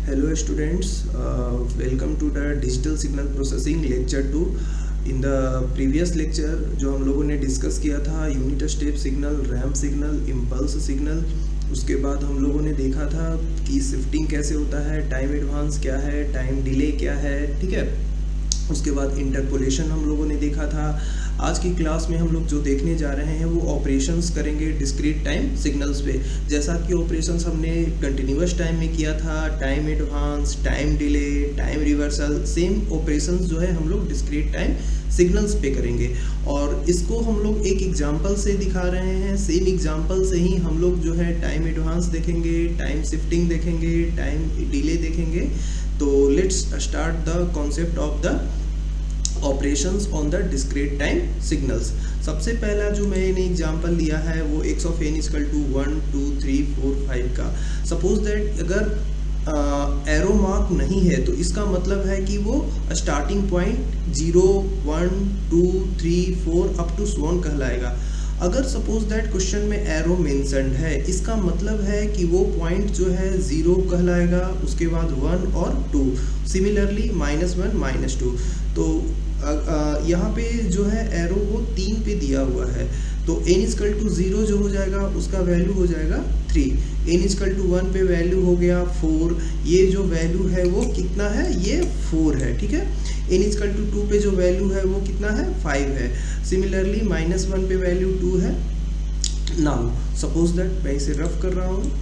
Hello students, welcome to the digital signal processing lecture 2. In the previous lecture जो हम लोगों ने discuss किया था unit step signal, ramp signal, impulse signal, उसके बाद हम लोगों ने देखा था कि शिफ्टिंग कैसे होता है, टाइम एडवांस क्या है, टाइम डिले क्या है, ठीक है। उसके बाद इंटरपोलेशन हम लोगों ने देखा था। आज की क्लास में हम लोग जो देखने जा रहे हैं वो ऑपरेशंस करेंगे डिस्क्रीट टाइम सिग्नल्स पे। जैसा कि ऑपरेशंस हमने कंटिन्यूअस टाइम में किया था, time advance, time delay, time reversal, same operations जो है हम लोग डिस्क्रीट टाइम सिग्नल्स पे करेंगे। और इसको हम लोग एक एग्जांपल से दिखा रहे हैं। सेम एग्जांपल से ही हम लोग जो है टाइम एडवांस देखेंगे, टाइम शिफ्टिंग देखेंगे, टाइम डिले देखेंगे। तो let's start the concept of the operations on the discrete time signals. सबसे पहला जो मैंने एग्जांपल लिया है वो x of n equal to 1 2 3 4 5 का। सपोज दैट अगर एरो मार्क नहीं है तो इसका मतलब है कि वो starting point 0 1 2 3 4 up to so on कहलाएगा। अगर सपोज दैट क्वेश्चन में एरो मेंशन्ड है, इसका मतलब है कि वो पॉइंट जो है 0 कहलाएगा, उसके बाद 1 और 2, सिमिलरली -1 -2। तो यहाँ पे जो है एरो वो 3 पे दिया हुआ है, तो n इक्वल टू 0 जो हो जाएगा उसका वैल्यू हो जाएगा 3, n इक्वल टू 1 पे वैल्यू हो गया 4, ये जो वैल्यू है वो कितना है, ये 4 है, ठीक है। n इक्वल टू 2 पे जो वैल्यू है वो कितना है, 5 है। सिमिलरली -1 पे वैल्यू 2 है। नाउ सपोज दैट मैं इसे रफ कर रहा हूँ।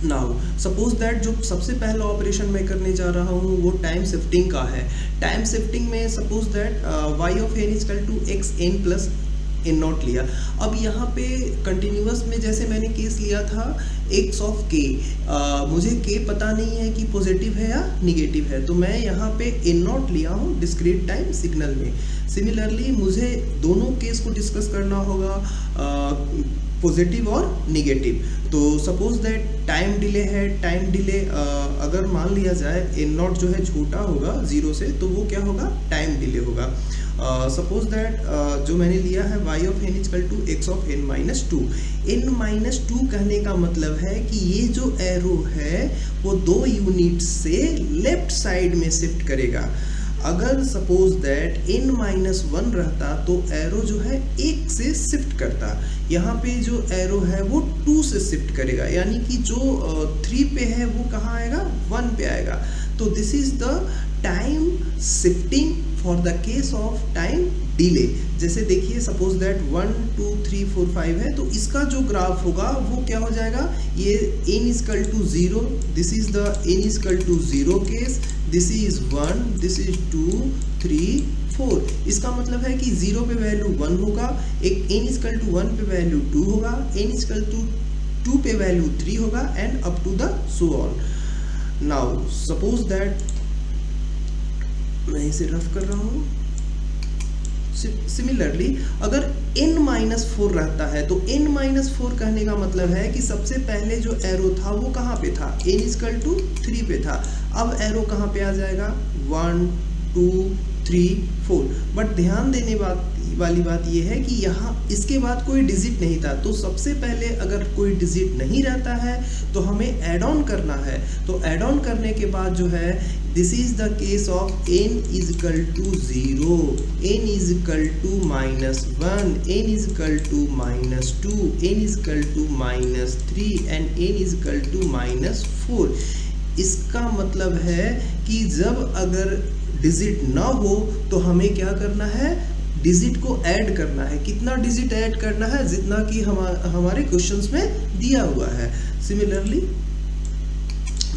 नाउ सपोज दैट जो सबसे पहला ऑपरेशन मैं करने जा रहा हूँ वो टाइम शिफ्टिंग का है। टाइम शिफ्टिंग में suppose that y of n equal to x n plus n naught लिया। अब यहाँ पे कंटिन्यूअस में जैसे मैंने केस लिया था x ऑफ k, मुझे k पता नहीं है कि पॉजिटिव है या निगेटिव है, तो मैं यहाँ पे एन नॉट लिया हूँ डिस्क्रीट टाइम सिग्नल में। सिमिलरली मुझे दोनों केस को डिस्कस करना होगा, पॉजिटिव और निगेटिव। तो सपोज दैट टाइम डिले है, टाइम डिले अगर मान लिया जाए एन नॉट जो है छोटा होगा 0 से, तो वो क्या होगा, टाइम डिले होगा। सपोज दैट जो मैंने लिया है y of n equal to x of n minus 2। n-2 कहने का मतलब है कि ये जो एरो है वो 2 यूनिट से लेफ्ट साइड में शिफ्ट करेगा। अगर सपोज दैट n-1 रहता तो एरो जो है 1 से शिफ्ट करता, यहाँ पे जो एरो है वो 2 से शिफ्ट करेगा, यानी कि जो 3 पे है वो कहाँ आएगा, 1 पे आएगा। तो this is the time shifting for the case of time delay. जैसे देखिए सपोज दैट 1 2 3 4 5 है, तो इसका जो ग्राफ होगा वो क्या हो जाएगा, ये n equal to 0, this is the n equal to 0 case, this is 1, this is 2 3 4। इसका मतलब है कि 0 पे वैल्यू 1 होगा, एक n इक्वल टू 1 पे वैल्यू 2 होगा, n इक्वल टू 2 पे वैल्यू 3 होगा, and up to the so on. Now suppose that मैं इसे रफ कर रहा हूँ। सिमिलरली अगर n-4 रहता है तो n-4 कहने का मतलब है कि सबसे पहले जो एरो था वो कहाँ पे था, n इक्वल टू 3 पे था। अब एरो कहाँ पे आ जाएगा, 1 2 3 4। बट ध्यान देने वाली बात ये है कि यहाँ इसके बाद कोई डिजिट नहीं था, तो सबसे पहले अगर कोई डिजिट नहीं रहता है तो हमें ऐड ऑन करना है। तो ऐड ऑन करने के बाद जो है this is the case of n is equal to 0, n is equal to -1, n is equal to -2, n is equal to -3 and n is equal to -4। इसका मतलब है कि जब अगर डिजिट ना हो तो हमें क्या करना है, डिजिट को ऐड करना है। कितना डिजिट ऐड करना है, जितना कि हमारे क्वेश्चंस में दिया हुआ है। Similarly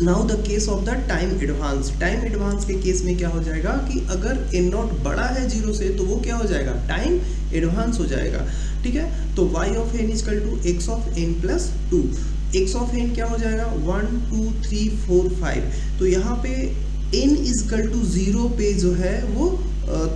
now the case of the time advance. Time advance के केस में क्या हो जाएगा कि अगर n नॉट बड़ा है 0 से तो वो क्या हो जाएगा, टाइम एडवांस हो जाएगा, ठीक है। तो y of n equal to x of n plus 2, x of n क्या हो जाएगा, 1 2 3 4 5। तो यहाँ पे n इक्वल टू 0 पे जो है वो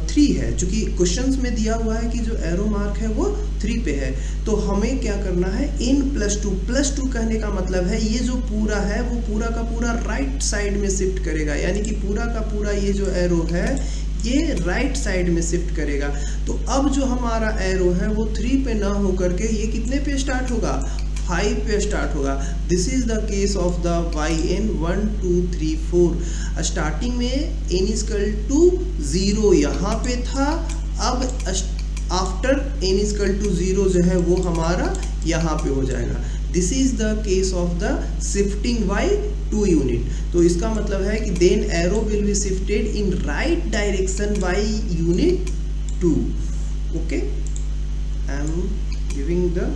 3 है, चूंकि क्वेश्चंस में दिया हुआ है कि जो एरो मार्क है वो 3 पे है। तो हमें क्या करना है, n+2 कहने का मतलब है ये जो पूरा है वो पूरा का पूरा राइट साइड में शिफ्ट करेगा, यानी कि पूरा का पूरा ये जो एरो है ये राइट साइड में शिफ्ट करेगा। तो अब जो हमारा एरो है वो 3 पे ना होकर के ये कितने पे स्टार्ट होगा, 5 पे स्टार्ट होगा। This is the case of the yn 1 2 3 4। Starting में n इक्वल टू 0 यहाँ पे था, अब आफ्टर n इक्वल टू 0 जो है वो हमारा यहाँ पे हो जाएगा। This is the case of the shifting by 2 unit. तो इसका मतलब है कि then arrow will be shifted in right direction by unit 2। Okay, I am giving the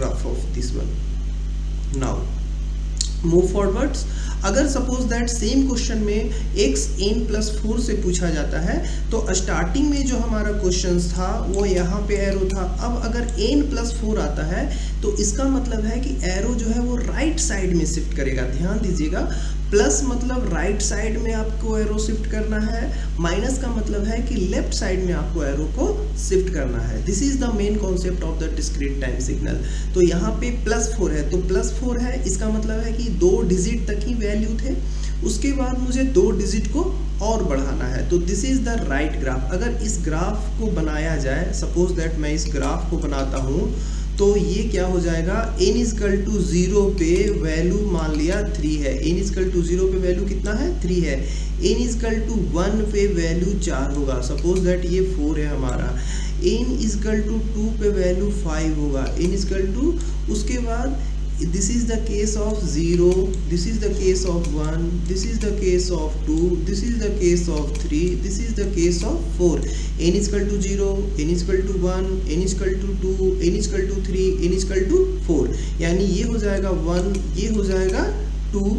rough of this one. Now move forwards. अगर suppose that same question में x n plus 4 से पूछा जाता है, तो स्टार्टिंग में जो हमारा क्वेश्चन था वो यहाँ पे एरो था। अब अगर n प्लस 4 आता है तो इसका मतलब है कि एरो जो है वो राइट साइड में शिफ्ट करेगा। ध्यान दीजिएगा, प्लस मतलब राइट साइड में आपको एरो शिफ्ट करना है, माइनस का मतलब है कि लेफ्ट साइड में आपको एरो को शिफ्ट करना है। This is the main concept of the discrete time signal. तो यहाँ पे प्लस 4 है, तो प्लस 4 है, इसका मतलब है कि 2 डिजिट तक ही वैल्यू थे, उसके बाद मुझे 2 डिजिट को और बढ़ाना है। तो this is the right graph. अगर इस ग्राफ को बनाया जाए, सपोज दैट मैं इस ग्राफ को बनाता हूँ, तो ये क्या हो जाएगा, n इक्वल टू 0 पे वैल्यू मान लिया 3 है। n इक्वल टू 0 पे वैल्यू कितना है, 3 है। n इक्वल टू 1 पे वैल्यू 4 होगा, सपोज दैट ये 4 है हमारा। n इक्वल टू 2 पे वैल्यू 5 होगा। n इक्वल टू, उसके बाद this is the case of 0, this is the case of 1, this is the case of 2, this is the case of 3, this is the case of 4। n equal to 0, n equal to 1, n equal to 2, n equal to 3, n equal to 4। यानी ये हो जाएगा 1, ये हो जाएगा 2,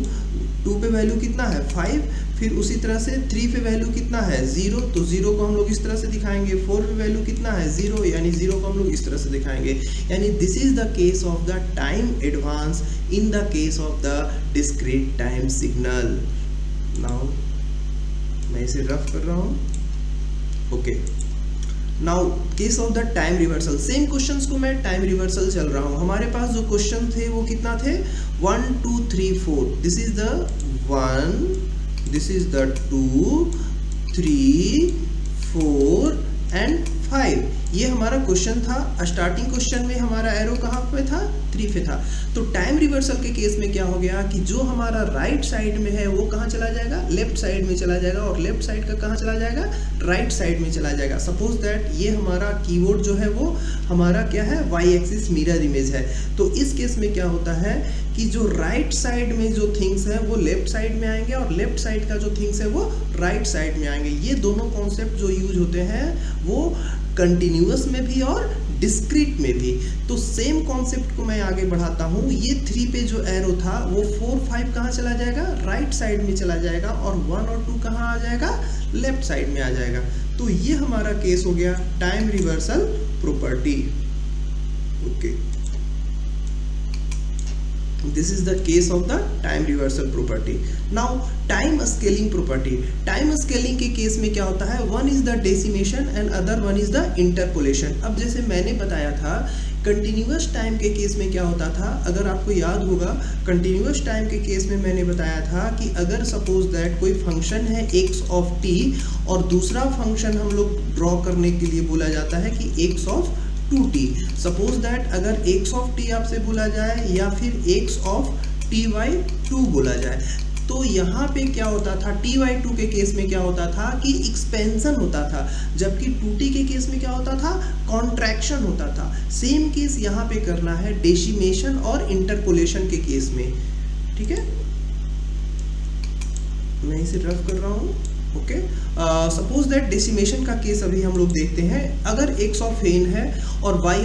2 पे value कितना है 5, फिर उसी तरह से 3 पे वैल्यू कितना है 0, तो 0 को हम लोग इस तरह से दिखाएंगे। 4 पे वैल्यू कितना है 0, यानी 0 को हम लोग इस तरह से दिखाएंगे। यानी this is the case of the time advance in the case of the discrete time signal. Now मैं इसे रफ कर रहा हूँ। Okay, now case of the time reversal. Same questions को मैं टाइम रिवर्सल चल रहा हूँ। हमारे पास जो क्वेश्चन थे वो कितना थे, 1 2 3 4। This is the 1, this is the 2 3 4 and 5। ये हमारा क्वेश्चन था। स्टार्टिंग क्वेश्चन में हमारा एरो कहाँ पे था, 3 पे था। तो टाइम रिवर्सल के केस में क्या हो गया कि जो हमारा राइट साइड में है वो कहाँ चला जाएगा, लेफ्ट साइड में चला जाएगा, और लेफ्ट साइड का कहाँ चला जाएगा, राइट साइड में चला जाएगा। सपोज दैट ये हमारा कीबोर्ड जो है वो हमारा क्या है, वाई एक्सिस मिरर इमेज है। तो इस केस में क्या होता है कि जो राइट साइड में जो थिंग्स है वो लेफ्ट साइड में आएंगे, और लेफ्ट साइड का जो थिंग्स है वो राइट साइड में आएंगे। ये दोनों कॉन्सेप्ट जो यूज होते हैं वो कंटिन्यूअस में भी और डिस्क्रीट में भी। तो सेम कॉन्सेप्ट को मैं आगे बढ़ाता हूँ। ये 3 पे जो एरो था वो 4 5 कहाँ चला जाएगा, राइट साइड में चला जाएगा, और 1 और 2 कहाँ आ जाएगा, लेफ्ट साइड में आ जाएगा। तो ये हमारा केस हो गया time reversal property. Okay, this is the case of the time reversal property. Now time scaling property. time scaling के केस में क्या होता है, one is the decimation and other one is the interpolation. अब जैसे मैंने बताया था कंटिन्यूअस टाइम के केस में क्या होता था, अगर आपको याद होगा कंटिन्यूअस टाइम के केस में मैंने बताया था कि अगर सपोज दैट कोई फंक्शन है x ऑफ t और दूसरा फंक्शन हम लोग ड्रॉ करने के लिए बोला जाता है कि x of 2t। Suppose that अगर x ऑफ t आपसे बोला जाए या फिर x ऑफ t बाई 2 बोला जाए, तो यहाँ पे क्या होता था, t बाई 2 के केस में क्या होता था कि एक्सपेंशन होता था, जबकि 2t के केस में क्या होता था, कॉन्ट्रैक्शन होता था। सेम केस यहाँ पे करना है डेसिमेशन और इंटरपोलेशन के केस में। ठीक है, मैं इसे रफ कर रहा हूँ। ओके, सपोज दैट डेसिमेशन का केस अभी हम लोग देखते हैं। अगर x ऑफ n है और y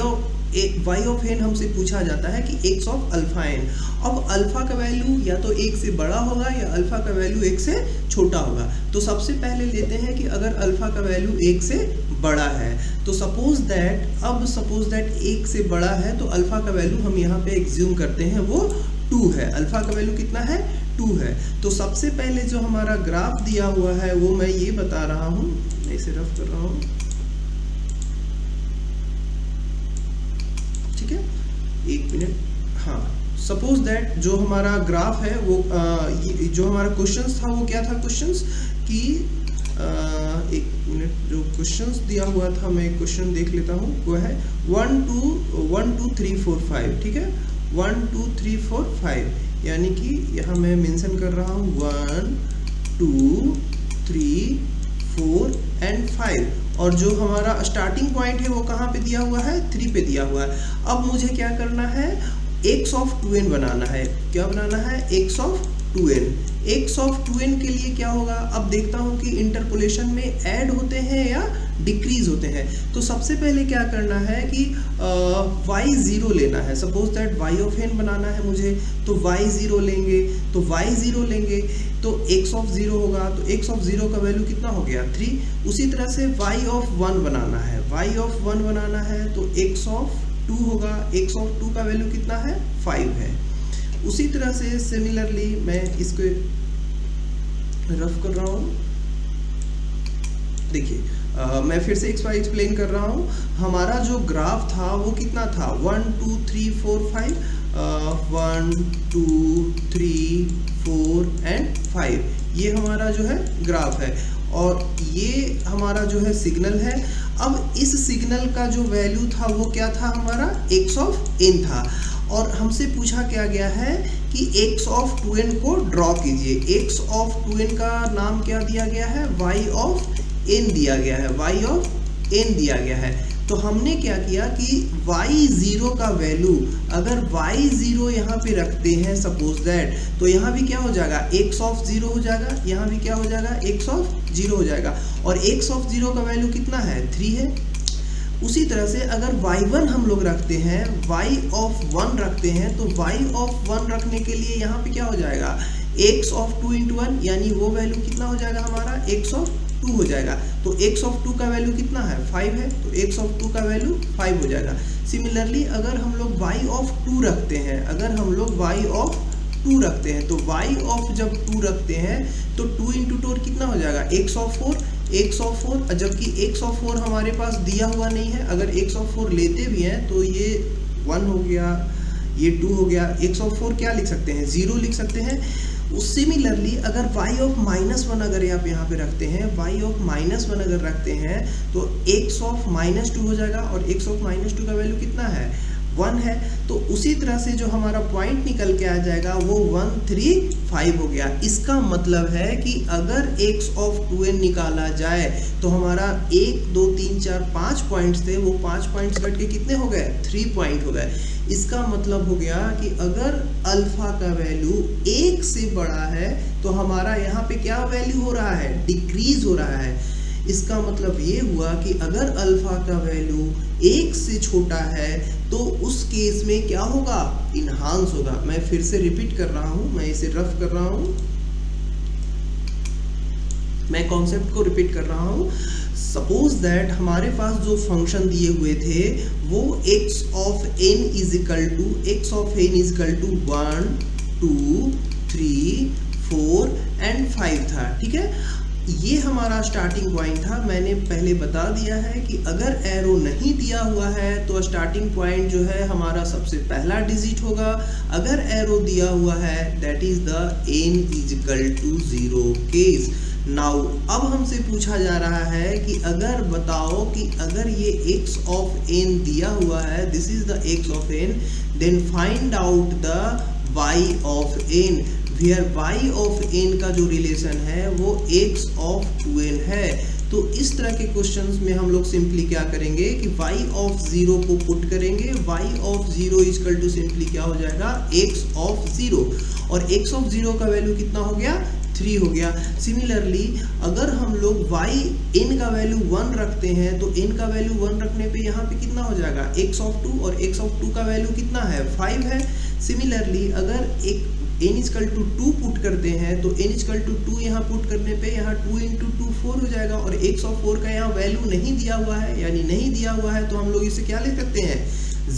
ऑफ n हमसे पूछा जाता है कि x ऑफ अल्फा n। अब अल्फा का वैल्यू या तो 1 से बड़ा होगा या अल्फा का वैल्यू 1 से छोटा होगा। तो सबसे पहले लेते हैं कि अगर अल्फा का वैल्यू 1 से बड़ा है, तो सपोज दैट 1 से बड़ा है, तो अल्फा का वैल्यू हम यहाँ पे एग्ज्यूम करते हैं वो 2 है। अल्फा का वैल्यू कितना है, 2 है। तो सबसे पहले जो हमारा ग्राफ दिया हुआ है वो मैं ये बता रहा हूँ, मैं इसे रफ कर रहा हूँ। ठीक है, 1 मिनट। हाँ, सपोज दैट जो हमारा ग्राफ है वो जो हमारा क्वेश्चंस था वो क्या था, क्वेश्चंस कि 1 मिनट, जो क्वेश्चंस दिया हुआ था मैं एक क्वेश्चन देख लेता हूँ, वो है 1 2 3 4 5। ठीक है, 1 2 3 4 5, यानी कि यहाँ मैं मेंशन कर रहा हूँ 1 2 3 4 एंड 5, और जो हमारा स्टार्टिंग पॉइंट है वो कहाँ पे दिया हुआ है, 3 पे दिया हुआ है। अब मुझे क्या करना है, x ऑफ 2n बनाना है। क्या बनाना है, x of 2n। x of 2n के लिए क्या होगा, अब देखता हूँ कि इंटरपोलेशन में ऐड होते हैं या डिक्रीज होते हैं। तो सबसे पहले क्या करना है कि y0 लेना है। Suppose that y of n बनाना है मुझे, तो y0 लेंगे, तो y0 लेंगे तो x ऑफ 0 होगा, तो x ऑफ 0 का वैल्यू कितना हो गया, 3। उसी तरह से y ऑफ 1 बनाना है, y ऑफ 1 बनाना है तो x ऑफ 2 होगा, x ऑफ 2 का वैल्यू कितना है, 5 है। उसी तरह से सिमिलरली मैं इसको रफ कर रहा हूँ। देखिए मैं फिर से एक बार एक्सप्लेन कर रहा हूँ। हमारा जो ग्राफ था वो कितना था, 1 2 3 4 5, 1 2 3 4 एंड 5, ये हमारा जो है ग्राफ है, और ये हमारा जो है सिग्नल है। अब इस सिग्नल का जो वैल्यू था वो क्या था, हमारा x ऑफ n था, और हमसे पूछा क्या गया है कि x ऑफ 2n को ड्रॉ कीजिए। x ऑफ 2n का नाम क्या दिया गया है, y ऑफ n दिया गया है, y ऑफ n दिया गया है। तो हमने क्या किया कि y0 का वैल्यू अगर y0 यहाँ पे रखते हैं सपोज दैट, तो यहाँ भी क्या हो जाएगा, x ऑफ 0 हो जाएगा, यहाँ भी क्या हो जाएगा, x ऑफ 0 हो जाएगा, और x ऑफ 0 का वैल्यू कितना है, 3 है। उसी तरह से अगर y1 हम लोग रखते हैं, y ऑफ 1 रखते हैं, तो y ऑफ 1 रखने के लिए यहाँ पे क्या हो जाएगा, x ऑफ 2 इंटू 1, यानी वो वैल्यू कितना हो जाएगा हमारा, x ऑफ 2 हो जाएगा। तो x ऑफ 2 का वैल्यू कितना है, 5 है, तो x ऑफ 2 का वैल्यू 5 हो जाएगा। सिमिलरली अगर हम लोग y ऑफ 2 रखते हैं, अगर हम लोग y ऑफ 2 रखते हैं, तो y ऑफ जब 2 रखते हैं तो 2 इंटू 2 कितना हो जाएगा, x ऑफ 4, x ऑफ 4, जबकि x ऑफ 4 हमारे पास दिया हुआ नहीं है। अगर x ऑफ 4 लेते भी हैं तो ये 1 हो गया, ये 2 हो गया, x ऑफ 4 क्या लिख सकते हैं, 0 लिख सकते हैं। सिमिलरली अगर y ऑफ -1 अगर आप यहाँ पे रखते हैं, y ऑफ -1 अगर रखते हैं तो x ऑफ -2 हो जाएगा, और x ऑफ -2 का वैल्यू कितना है, 1 है। तो उसी तरह से जो हमारा पॉइंट निकल के आ जाएगा वो 1 3 5 हो गया। इसका मतलब है कि अगर x ऑफ 2n निकाला जाए तो हमारा 1 2 3 4 5 पॉइंट्स थे, वो 5 पॉइंट्स घट के कितने हो गए, 3 पॉइंट हो गए। इसका मतलब हो गया कि अगर अल्फा का वैल्यू 1 से बड़ा है तो हमारा यहाँ पे क्या वैल्यू हो रहा है, डिक्रीज हो रहा है। इसका मतलब ये हुआ कि अगर अल्फा का वैल्यू 1 से छोटा है तो उस केस में क्या होगा, इनहांस होगा। मैं फिर से रिपीट कर रहा हूँ, मैं इसे रफ कर रहा हूँ, मैं कॉन्सेप्ट को रिपीट कर रहा हूँ। सपोज दैट हमारे पास जो फंक्शन दिए हुए थे वो x of n is equal to 1 2 3 4 and 5 था, ठीक है। ये हमारा स्टार्टिंग पॉइंट था। मैंने पहले बता दिया है कि अगर एरो नहीं दिया हुआ है तो स्टार्टिंग पॉइंट जो है हमारा सबसे पहला डिजिट होगा। अगर एरो दिया हुआ है that is the n is equal to 0 case. Now अब हमसे पूछा जा रहा है कि अगर बताओ कि अगर ये x ऑफ n दिया हुआ है, this is the x of n, then find out the y of n, where y of n का जो रिलेशन है वो x ऑफ 2n है। तो इस तरह के क्वेश्चंस में हम लोग सिंपली क्या करेंगे कि y ऑफ 0 को पुट करेंगे, y of 0 is equal to simply क्या हो जाएगा, x ऑफ 0, और x ऑफ 0 का वैल्यू कितना हो गया, 3 हो गया। सिमिलरली अगर हम लोग y n का वैल्यू 1 रखते हैं तो n का वैल्यू 1 रखने पे यहाँ पे कितना हो जाएगा, x ऑफ 2, और x ऑफ 2 का वैल्यू कितना है, 5 है। सिमिलरली अगर एक n इक्वल टू 2 पुट करते हैं तो n इक्वल टू 2 यहाँ पुट करने पे यहाँ 2 इंटू 2 4 हो जाएगा, और x ऑफ 4 का यहाँ वैल्यू नहीं दिया हुआ है, यानी नहीं दिया हुआ है तो हम लोग इसे क्या ले सकते हैं,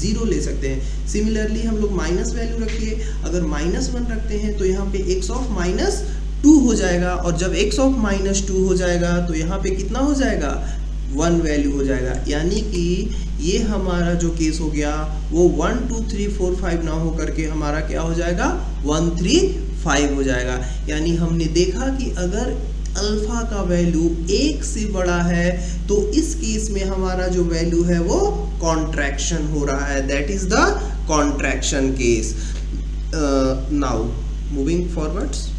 0 ले सकते हैं। सिमिलरली हम लोग माइनस वैल्यू रखिए, अगर -1 रखते हैं तो यहाँ पे x ऑफ -2 हो जाएगा, और जब x ऑफ -2 हो जाएगा तो यहाँ पे कितना हो जाएगा, 1 वैल्यू हो जाएगा। यानी कि ये हमारा जो केस हो गया वो 1 2 3 4 5 ना हो करके हमारा क्या हो जाएगा, 1 3 5 हो जाएगा। यानी हमने देखा कि अगर अल्फा का वैल्यू 1 से बड़ा है तो इस केस में हमारा जो वैल्यू है वो कॉन्ट्रैक्शन हो रहा है, that is the contraction case. Now moving forwards,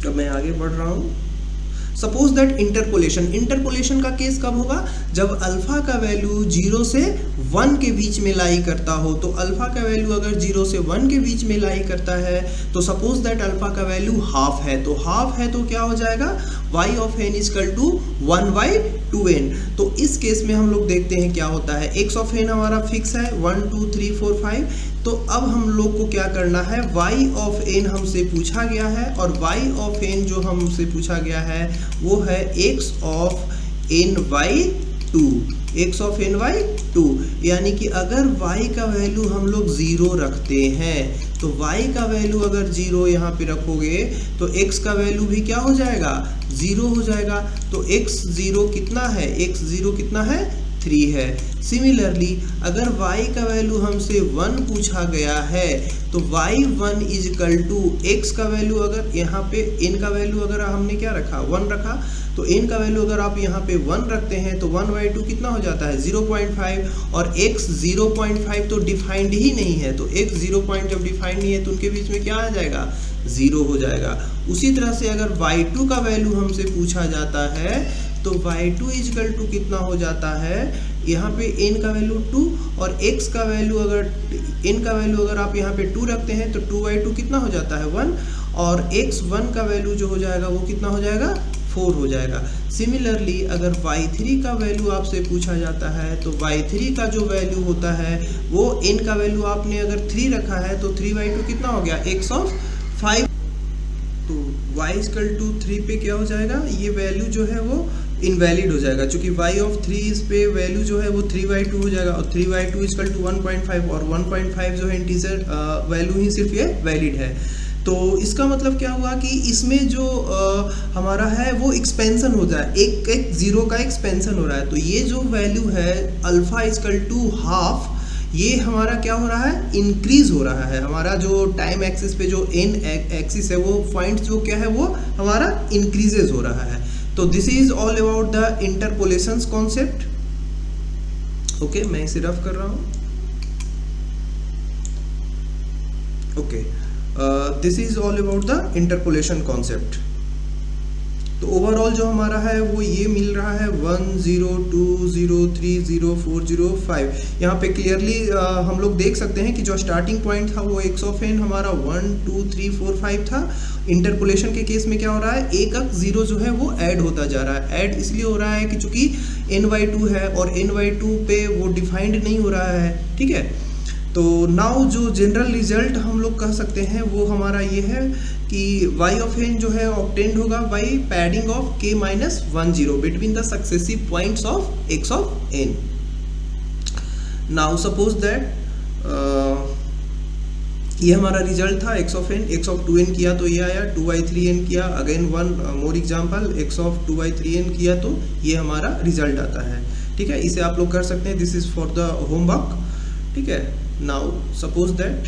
तो मैं आगे बढ़ रहा हूं। सपोज दैट इंटरपोलेशन का केस कब होगा, जब अल्फा का वैल्यू 0 से 1 के बीच में लाई करता हो। तो अल्फा का वैल्यू अगर 0 से 1 के बीच में लाई करता है, तो सपोज दैट अल्फा का वैल्यू हाफ है, तो हाफ है तो क्या हो जाएगा, y of n equal to 1/2n। तो इस केस में हम लोग देखते हैं क्या होता है, x ऑफ n हमारा फिक्स है 1 2 3 4 5। तो अब हम लोग को क्या करना है, y ऑफ n हमसे पूछा गया है, और y ऑफ n जो हमसे पूछा गया है वो है x of n/2, x of n/2। यानी कि अगर y का वैल्यू हम लोग 0 रखते हैं, तो y का वैल्यू अगर 0 यहाँ पे रखोगे तो x का वैल्यू भी क्या हो जाएगा, 0 हो जाएगा। तो x0 कितना है, x0 कितना है, 3 है। सिमिलरली अगर y का वैल्यू हमसे 1 पूछा गया है, तो y1 is equal to x का वैल्यू, अगर यहाँ पे n का वैल्यू अगर हमने क्या रखा, 1 रखा, तो n का वैल्यू अगर आप यहाँ पे 1 रखते हैं तो 1/2 कितना हो जाता है, 0.5। और x 0.5 तो डिफाइंड ही नहीं है, तो x 0 जब डिफाइंड नहीं है तो उनके बीच में क्या आ जाएगा, 0 हो जाएगा। उसी तरह से अगर y2 का वैल्यू हमसे पूछा जाता है, तो y2 इक्वल टू कितना हो जाता है, यहाँ पे n का वैल्यू 2 और x का वैल्यू अगर n का वैल्यू अगर आप यहाँ पे 2 रखते हैं तो 2/2 कितना हो जाता है, 1। और x1 का वैल्यू जो हो जाएगा वो कितना हो जाएगा, 4 हो जाएगा। सिमिलरली अगर y3 का वैल्यू आपसे पूछा जाता है, तो y3 का जो वैल्यू होता है वो n का वैल्यू आपने अगर 3 रखा है तो 3/2 कितना हो गया, x ऑफ 5। तो y इक्वल टू 3 पे क्या हो जाएगा, ये वैल्यू जो है वो इनवैलिड हो जाएगा, क्योंकि y ऑफ 3 इस पे वैल्यू जो है वो 3/2 हो जाएगा, और 3/2 इक्वल टू 1.5, और 1.5 जो है इंटीजर वैल्यू ही सिर्फ ये वैलिड है। तो इसका मतलब क्या हुआ कि इसमें जो हमारा है वो एक्सपेंशन हो जाए, एक 0 का एक्सपेंशन हो रहा है। तो ये जो वैल्यू है अल्फा इक्वल टू हाफ, ये हमारा क्या हो रहा है, इंक्रीज हो रहा है। हमारा जो टाइम एक्सिस पे जो n एक्सिस है वो पॉइंट जो क्या है वो हमारा इंक्रीजेज हो रहा है। तो this is all about the interpolation concept. Okay, मैं इसे रफ कर रहा हूं। Okay, this is all about the interpolation concept. तो ओवरऑल जो हमारा है वो ये मिल रहा है 1 0 2 0 3 0 4 0 5। यहाँ पे क्लियरली हम लोग देख सकते हैं कि जो स्टार्टिंग पॉइंट था वो x ऑफ n हमारा 1 2 3 4 5 था। इंटरपोलेशन के केस में क्या हो रहा है, एक अंक 0 जो है वो ऐड होता जा रहा है। ऐड इसलिए हो रहा है कि चूंकि n/2 है और n/2 पे वो डिफाइंड नहीं हो रहा है, ठीक है। तो नाउ जो जनरल रिजल्ट हम लोग कह सकते हैं वो हमारा ये है कि y ऑफ n जो है ऑब्टेन्ड होगा by padding of k-10 between the successive points of x of n। Now suppose that ये हमारा रिजल्ट था x of n, x of 2n किया तो ये आया, 2/3n किया, again one more example, x of 2/3n किया तो ये हमारा रिजल्ट आता है, ठीक है। इसे आप लोग कर सकते हैं, this is for the homework, ठीक है। नाउ सपोज दैट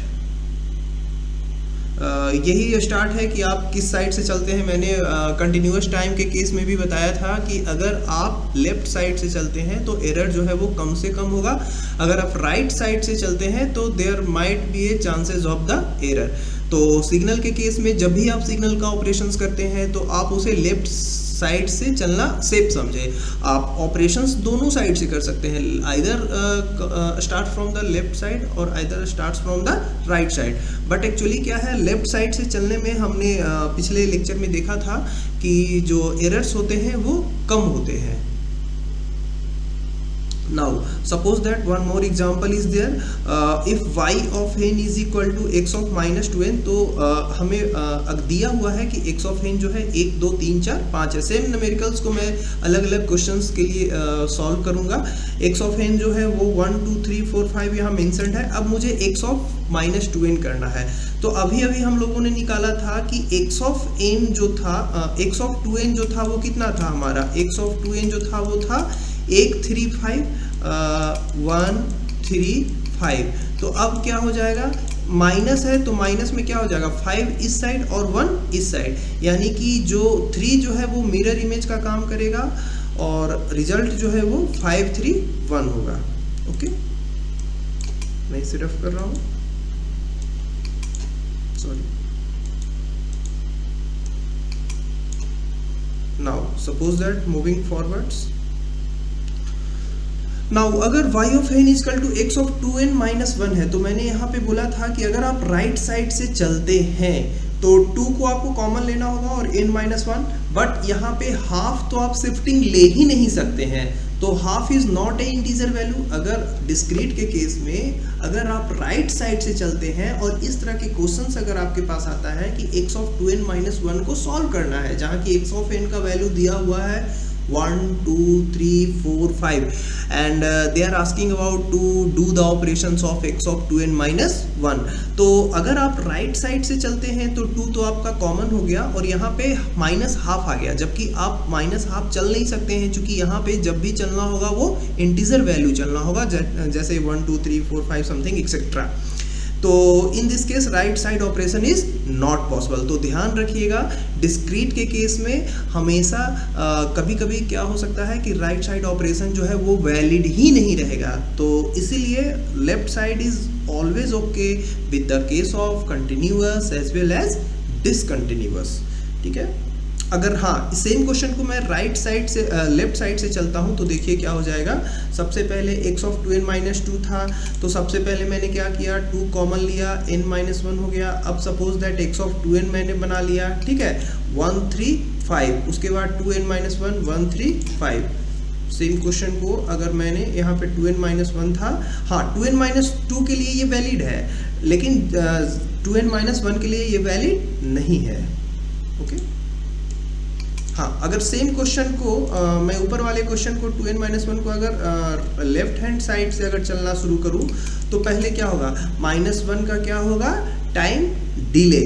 यही स्टार्ट है कि आप किस साइड से चलते हैं। मैंने कंटिन्यूअस टाइम के केस में भी बताया था कि अगर आप लेफ्ट साइड से चलते हैं तो एरर जो है वो कम से कम होगा, अगर आप राइट साइड से चलते हैं तो there might be a chances of the error. तो सिग्नल के केस में जब भी आप सिग्नल का ऑपरेशंस करते हैं तो आप उसे लेफ्ट साइड से चलना सेफ समझे। आप ऑपरेशंस दोनों साइड से कर सकते हैं, either start from the left side और either starts from the right side. But actually क्या है, लेफ्ट साइड से चलने में हमने पिछले लेक्चर में देखा था कि जो एरर्स होते हैं वो कम होते हैं। Now suppose that one more example is there, if y of n is equal to x of -2n, तो हमें दिया हुआ है कि x of n जो है 1 2 3 4 5 है। सेम न्यूमेरिकल्स को मैं अलग अलग क्वेश्चंस के लिए सॉल्व करूंगा। x of n जो है वो 1 2 3 4 5 यहाँ मेंशन्ड है। अब मुझे x of -2n करना है। तो अभी हम लोगों ने निकाला था कि x of n जो था, x of 2n जो था वो कितना था हमारा, x of 2n जो था वो था 1 3 5 1 3 5। तो अब क्या हो जाएगा, माइनस है तो माइनस में क्या हो जाएगा, 5 इस साइड और 1 इस साइड, यानी कि जो 3 जो है वो मिरर इमेज का काम करेगा और रिजल्ट जो है वो 5 3 1 होगा। ओके। मैं इसे रफ कर रहा हूँ, sorry. Now suppose that moving forwards, now अगर y of n is equal to x of 2n minus 1 है, तो मैंने यहाँ पे बोला था कि अगर आप राइट साइड से चलते हैं तो 2 को आपको कॉमन लेना होगा और n माइनस 1, बट यहाँ पे हाफ तो आप शिफ्टिंग ले ही नहीं सकते हैं, तो half is not a integer value. अगर डिस्क्रीट के केस में अगर आप राइट साइड से चलते हैं और इस तरह के क्वेश्चंस अगर आपके पास आता है कि x ऑफ 2n माइनस 1 को सॉल्व करना है, जहाँ की x ऑफ n का वैल्यू दिया हुआ है 1 2 3 4 5 and they are asking about to do the operations of x of 2n minus 1। तो अगर आप राइट साइड से चलते हैं तो 2 तो आपका कॉमन हो गया और यहाँ पे माइनस हाफ आ गया, जबकि आप माइनस हाफ चल नहीं सकते हैं, क्योंकि यहाँ पे जब भी चलना होगा वो इंटीजर वैल्यू चलना होगा, जैसे 1 2 3 4 5 समथिंग एक्सेट्रा। तो in this case right side operation is not possible. तो ध्यान रखिएगा, डिस्क्रीट के केस में हमेशा कभी कभी क्या हो सकता है कि राइट साइड ऑपरेशन जो है वो वैलिड ही नहीं रहेगा, तो इसीलिए left side is always okay with the case of continuous as well as discontinuous. ठीक है, अगर हाँ सेम क्वेश्चन को मैं राइट साइड से लेफ्ट साइड से चलता हूँ तो देखिए क्या हो जाएगा। सबसे पहले x ऑफ 2n माइनस 2 था, तो सबसे पहले मैंने क्या किया, 2 कॉमन लिया, n माइनस 1 हो गया। अब suppose that x of 2n मैंने बना लिया, ठीक है, 1 3 5, उसके बाद 2n माइनस 1 1 3 5। सेम क्वेश्चन को अगर मैंने यहाँ पे 2n माइनस 1 था, हाँ 2n माइनस 2 के लिए ये वैलिड है, लेकिन 2n माइनस 1 के लिए ये वैलिड नहीं है। ओके, हाँ अगर सेम क्वेश्चन को मैं ऊपर वाले क्वेश्चन को 2n माइनस 1 को अगर लेफ्ट हैंड साइड से अगर चलना शुरू करूँ तो पहले क्या होगा, माइनस 1 का क्या होगा, टाइम डिले,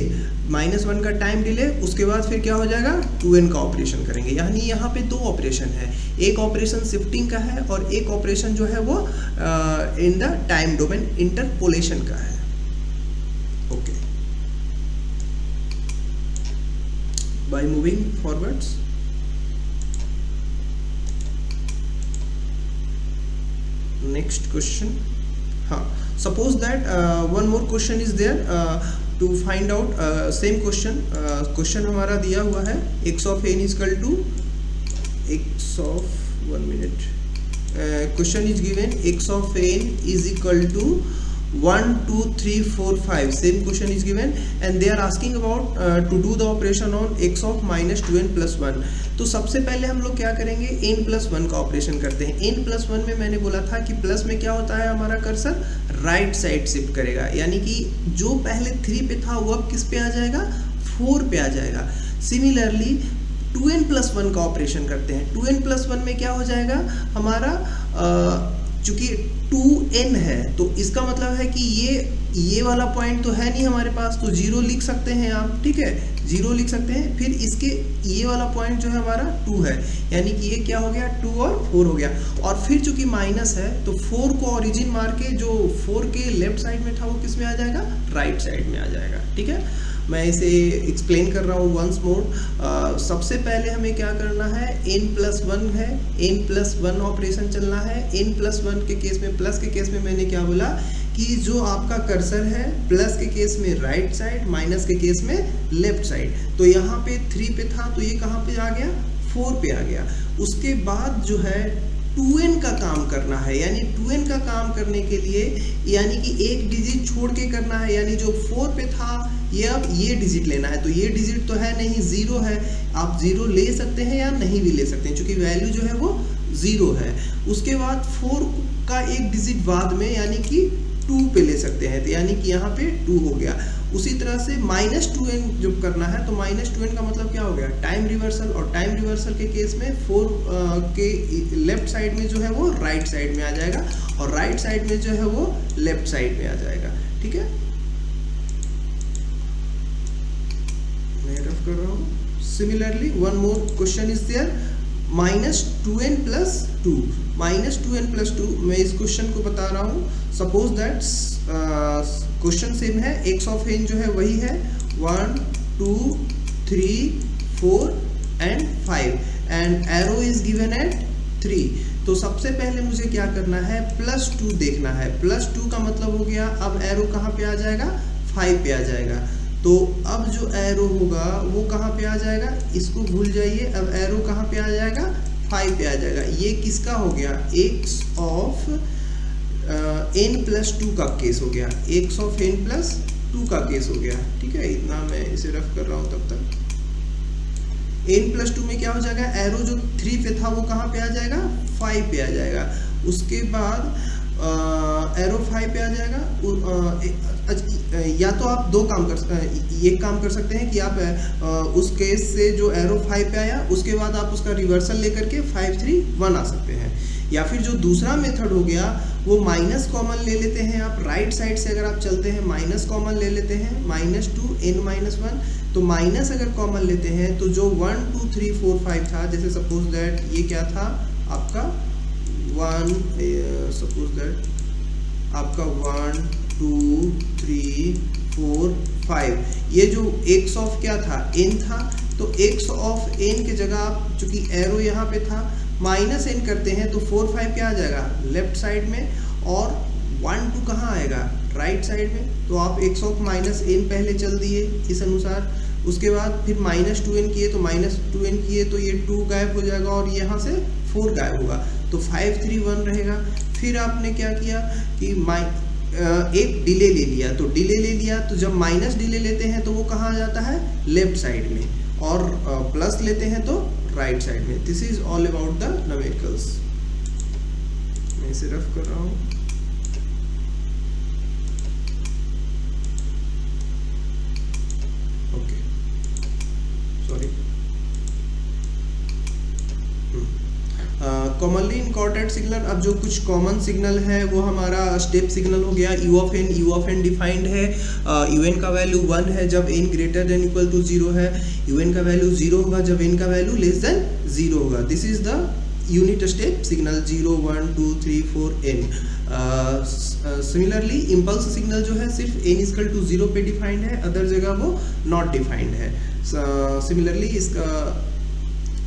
माइनस 1 का टाइम डिले, उसके बाद फिर क्या हो जाएगा, 2n का ऑपरेशन करेंगे। यानी यहाँ पे दो ऑपरेशन है, एक ऑपरेशन शिफ्टिंग का है और एक ऑपरेशन जो है वो in the time domain interpolation का है। Okay, by moving forwards, next question, हाँ suppose that one more question is there to find out same question हमारा दिया हुआ है x of n is equal to x of 1 minute, question is given x of n is equal to 1 2 3 4 5, same question is given and they are asking about to do the operation on x of minus 2n plus 1। तो सबसे पहले हम लोग क्या करेंगे, n plus 1 का operation करते हैं। n प्लस 1 में मैंने बोला था कि प्लस में क्या होता है, हमारा कर्सर राइट साइड शिफ्ट करेगा, यानी कि जो पहले 3 पे था वो अब किस पे आ जाएगा, 4 पे आ जाएगा। सिमिलरली 2n प्लस 1 का ऑपरेशन करते हैं, 2n प्लस 1 में क्या हो जाएगा हमारा, चूंकि 2n है तो इसका मतलब है कि ये वाला पॉइंट तो है नहीं हमारे पास, तो 0 लिख सकते हैं आप, ठीक है 0 लिख सकते हैं। फिर इसके ये वाला पॉइंट जो है हमारा 2 है, यानी कि ये क्या हो गया, 2 और 4 हो गया। और फिर चूंकि माइनस है तो 4 को ओरिजिन मार के जो 4 के लेफ्ट साइड में था वो किस में आ जाएगा, राइट साइड में आ जाएगा। ठीक है, मैं इसे एक्सप्लेन कर रहा हूँ वंस मोर। सबसे पहले हमें क्या करना है, n प्लस 1 है, n प्लस 1 ऑपरेशन चलना है। n प्लस 1 के केस में, प्लस के केस में मैंने क्या बोला कि जो आपका कर्सर है प्लस के केस में राइट साइड, माइनस के केस में लेफ्ट साइड। तो यहाँ पे 3 पे था तो ये कहाँ पे आ गया, 4 पे आ गया। उसके बाद जो है 2n का काम करना है, यानी 2n का काम करने के लिए यानी कि एक डिजिट छोड़ के करना है, यानी जो 4 पे था ये अब ये डिजिट लेना है। तो ये डिजिट तो है नहीं, 0 है, आप 0 ले सकते हैं या नहीं भी ले सकते हैं, क्योंकि वैल्यू जो है वो 0 है। उसके बाद 4 का एक डिजिट बाद में यानी कि 2 पे ले सकते हैं, तो यानी कि यहाँ पे 2 हो गया। उसी तरह से माइनस 2n जब करना है तो माइनस 2n का मतलब क्या हो गया, टाइम रिवर्सल। और टाइम रिवर्सल के केस में 4 के लेफ्ट साइड में जो है वो राइट साइड में आ जाएगा और राइट साइड में जो है वो लेफ्ट साइड में आ जाएगा। ठीक है, मैं रफ कर रहा हूँ। Similarly one more question is there, minus 2n plus 2, minus 2n plus 2। मैं इस क्वेश्चन को बता रहा हूँ। सपोज दैट क्वेश्चन सेम है, x ऑफ n जो है वही है 1 2 3 4 and 5 and arrow is given at 3। तो सबसे पहले मुझे क्या करना है, +2 देखना है। +2 का मतलब हो गया अब एरो कहाँ पे आ जाएगा, 5 पे आ जाएगा। तो अब जो एरो होगा वो कहाँ पे आ जाएगा, इसको भूल जाइए, अब एरो कहाँ पे आ जाएगा, 5 पे आ जाएगा। ये किसका हो गया, x ऑफ n+2 का केस हो गया, x ऑफ n+2 का केस हो गया। ठीक है, इतना मैं इसे रफ कर रहा हूँ तब तक। n+2 में क्या हो जाएगा, एरो जो 3 पे था वो कहाँ पे आ जाएगा, 5 पे आ जाएगा। उसके बाद एरो 5 पे आ जाएगा। या तो आप दो काम एक काम कर सकते हैं कि आप उस केस से जो एरो 5 पे आया उसके बाद आप उसका रिवर्सल लेकर के 5 3 1 आ सकते हैं। या फिर जो दूसरा मेथड हो गया वो माइनस कॉमन ले लेते हैं आप, राइट साइड से अगर आप चलते हैं माइनस कॉमन ले लेते हैं, -2 n-1। तो माइनस अगर कॉमन लेते हैं तो जो 1 2 3 4 5 था, जैसे सपोज दैट ये क्या था आपका 1, सपोज दैट आपका 1 2 3 4 5, ये जो x ऑफ क्या था, n था। तो x ऑफ n की जगह आप चूंकि एरो यहाँ पे था -n करते हैं तो 4 5 क्या आ जाएगा, लेफ्ट साइड में, और 1 2 कहाँ आएगा, राइट साइड में। तो आप x ऑफ -n पहले चल दिए इस अनुसार। उसके बाद फिर -2n किए तो -2n किए तो ये 2 गायब हो जाएगा और यहाँ से 4 गायब होगा, तो 5 3 1 रहेगा। फिर आपने क्या किया कि एक डिले ले लिया, तो डिले ले लिया तो जब माइनस डिले लेते हैं तो वो कहाँ आ जाता है, लेफ्ट साइड में, और प्लस लेते हैं तो राइट साइड में। This is all about the numericals. मैं इसे रफ कर रहा हूँ। Okay, sorry. कॉमनली इनकॉर्डेड सिग्नल, अब जो कुछ कॉमन सिग्नल है वो हमारा स्टेप सिग्नल हो गया। u ऑफ n डिफाइंड है, un का वैल्यू 1 है जब n greater than equal to 0 है, un का वैल्यू 0 होगा जब n का वैल्यू लेस देन 0 होगा। This is the unit step signal 0 1 2 3 4 n। Similarly impulse signal जो है सिर्फ n इक्वल टू 0 पे डिफाइंड है, अदर जगह वो नॉट डिफाइंड है। सिमिलरली इसका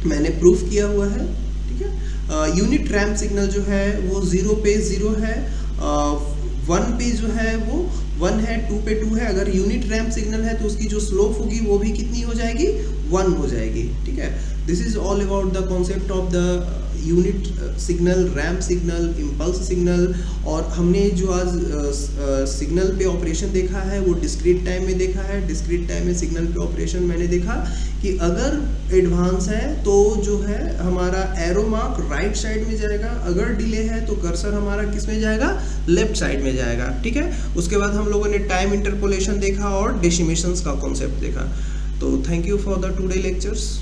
मैंने प्रूफ किया हुआ है। ठीक है, यूनिट रैम्प सिग्नल जो है वो 0 पे 0 है, 1 पे जो है वो 1 है, 2 पे 2 है। अगर यूनिट रैम्प सिग्नल है तो उसकी जो स्लोप होगी वो भी कितनी हो जाएगी, 1 हो जाएगी। ठीक है, this is all about the concept of the unit signal, ramp signal, impulse signal. और हमने जो आज सिग्नल पे ऑपरेशन देखा है वो डिस्क्रीट टाइम में देखा है। डिस्क्रीट टाइम में सिग्नल पे ऑपरेशन मैंने देखा कि अगर एडवांस है तो जो है हमारा एरो मार्क राइट साइड में जाएगा, अगर डिले है तो कर्सर हमारा किस में जाएगा, लेफ्ट साइड में जाएगा। ठीक है, उसके बाद हम लोगों ने टाइम इंटरपोलेशन देखा और डेसिमेशंस का कॉन्सेप्ट देखा। तो thank you for the today lectures.